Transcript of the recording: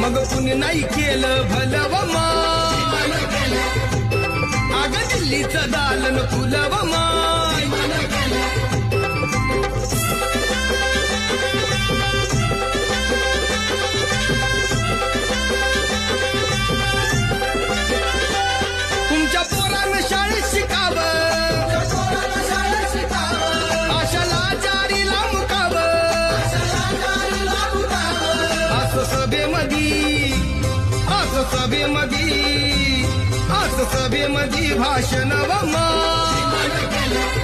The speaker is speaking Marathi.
मग कुणी नाही केलं भलव मान, अग दिल्लीचं दालन फुलव मान. तुमच्या पोरानं शाळेत शिकावं, आशाला जारीला मुकावं, असं सभेमधी भाषण व मान.